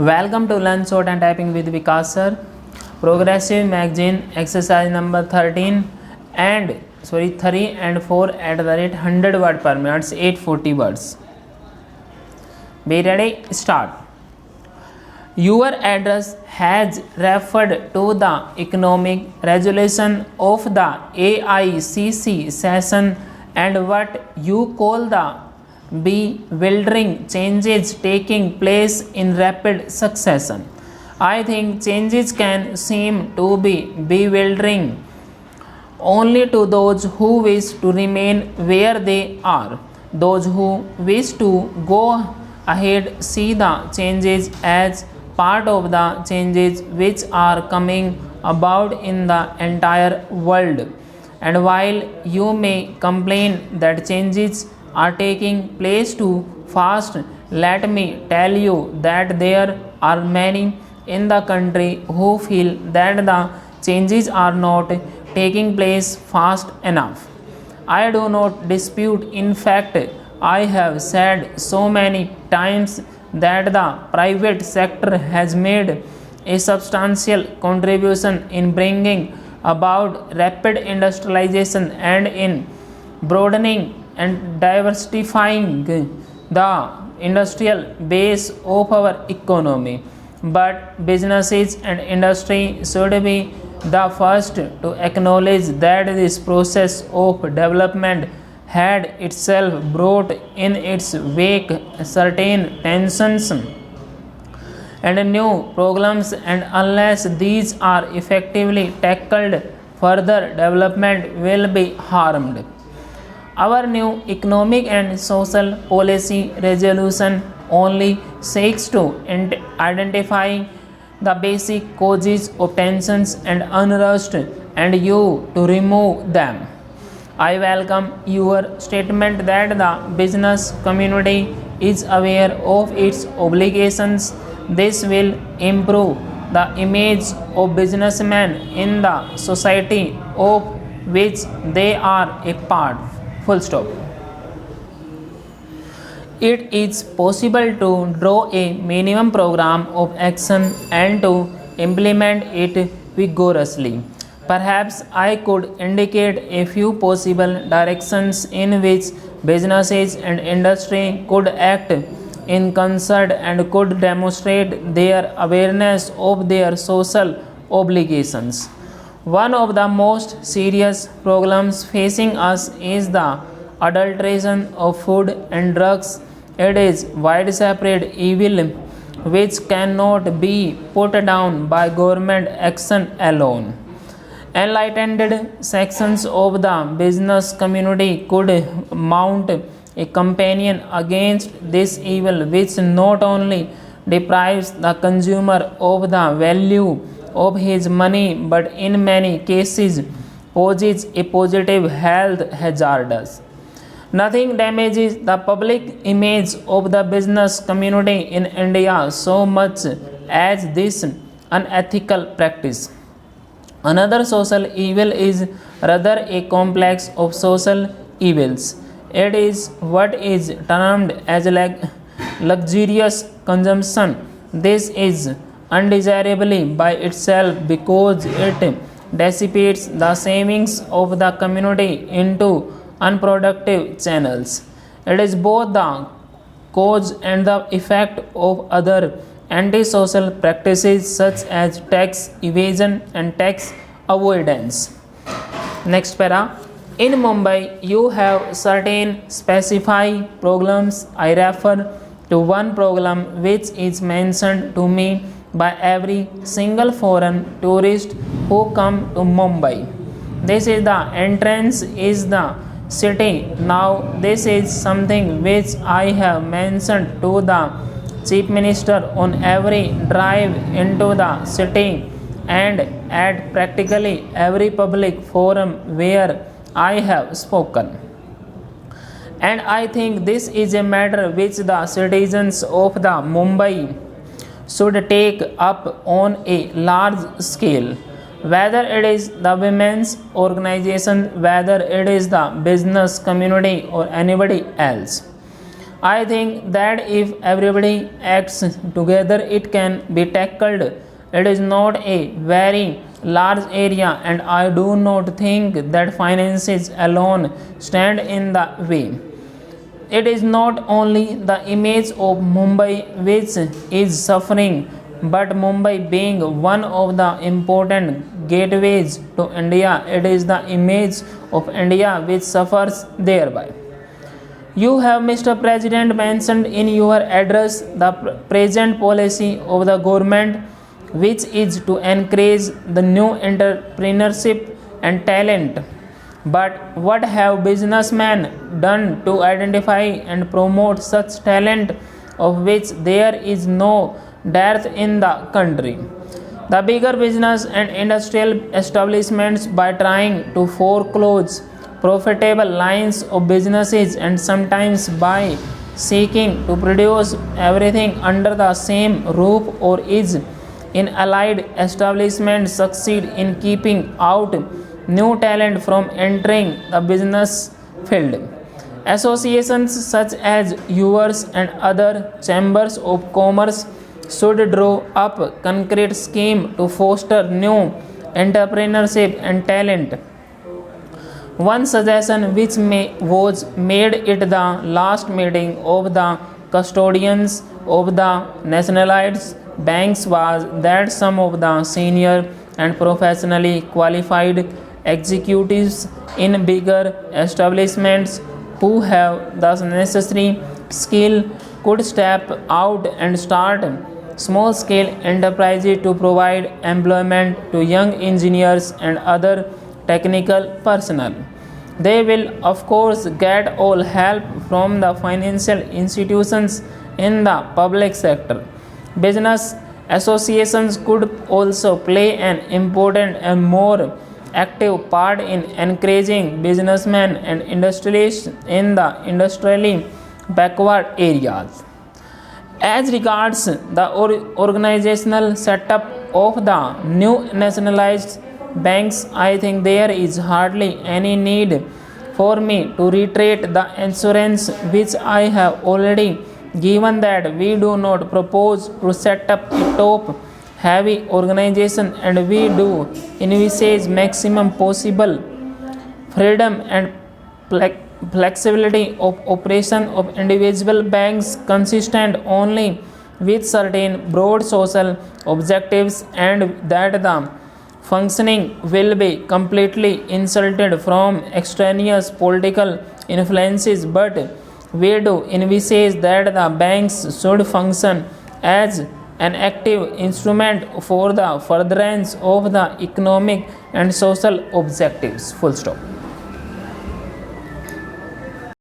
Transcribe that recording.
Welcome to Learn Short and Typing with VIKAS Sir. Progressive magazine exercise number 3 and 4 at the rate 100 word per minute, 840 words. Be ready? Start. Your address has referred to the economic resolution of the AICC session and what you call the bewildering changes taking place in rapid succession. I think changes can seem to be bewildering only to those who wish to remain where they are. Those who wish to go ahead see the changes as part of the changes which are coming about in the entire world. And while you may complain that changes are taking place too fast, let me tell you that there are many in the country who feel that the changes are not taking place fast enough. I do not dispute, in fact, I have said so many times that the private sector has made a substantial contribution in bringing about rapid industrialization and in broadening and diversifying the industrial base of our economy. But businesses and industry should be the first to acknowledge that this process of development had itself brought in its wake certain tensions and new problems, and unless these are effectively tackled, further development will be harmed. Our new economic and social policy resolution only seeks to identify the basic causes of tensions and unrest and you to remove them. I welcome your statement that the business community is aware of its obligations. This will improve the image of businessmen in the society of which they are a part. Full stop. It is possible to draw a minimum program of action and to implement it vigorously. Perhaps I could indicate a few possible directions in which businesses and industry could act in concert and could demonstrate their awareness of their social obligations. One of the most serious problems facing us is the adulteration of food and drugs. It is widespread evil which cannot be put down by government action alone. Enlightened sections of the business community could mount a campaign against this evil which not only deprives the consumer of the value of his money but in many cases poses a positive health hazard. Nothing damages the public image of the business community in India so much as this unethical practice. Another social evil is rather a complex of social evils. It is what is termed as luxurious consumption. This is undesirable by itself because it dissipates the savings of the community into unproductive channels. It is both the cause and the effect of other antisocial practices such as tax evasion and tax avoidance. Next para. In Mumbai, you have certain specified programs. I refer to one program which is mentioned to me by every single foreign tourist who come to Mumbai. This is the entrance is the city. Now this is something which I have mentioned to the Chief Minister on every drive into the city and at practically every public forum where I have spoken. And I think this is a matter which the citizens of the Mumbai should take up on a large scale, whether it is the women's organization, whether it is the business community or anybody else. I think that if everybody acts together, it can be tackled. It is not a very large area, and I do not think that finances alone stand in the way. It is not only the image of Mumbai which is suffering, but Mumbai being one of the important gateways to India, it is the image of India which suffers thereby. You have, Mr. President, mentioned in your address the present policy of the government, which is to encourage the new entrepreneurship and talent. But what have businessmen done to identify and promote such talent, of which there is no dearth in the country? The bigger business and industrial establishments, by trying to foreclose profitable lines of businesses and sometimes by seeking to produce everything under the same roof or is in allied establishments, succeed in keeping out new talent from entering the business field. Associations such as yours and other chambers of commerce should draw up concrete scheme to foster new entrepreneurship and talent. One suggestion which was made at the last meeting of the custodians of the nationalized banks was that some of the senior and professionally qualified executives in bigger establishments who have the necessary skill could step out and start small scale enterprises to provide employment to young engineers and other technical personnel. They will, of course, get all help from the financial institutions in the public sector. Business associations could also play an important and more active part in encouraging businessmen and industrialists in the industrially backward areas. As regards the organizational setup of the new nationalized banks, I think there is hardly any need for me to reiterate the assurance which I have already given that we do not propose to set up a top heavy organization and we do envisage maximum possible freedom and flexibility of operation of individual banks consistent only with certain broad social objectives, and that the functioning will be completely insulated from extraneous political influences, but we do envisage that the banks should function as an active instrument for the furtherance of the economic and social objectives. Full stop.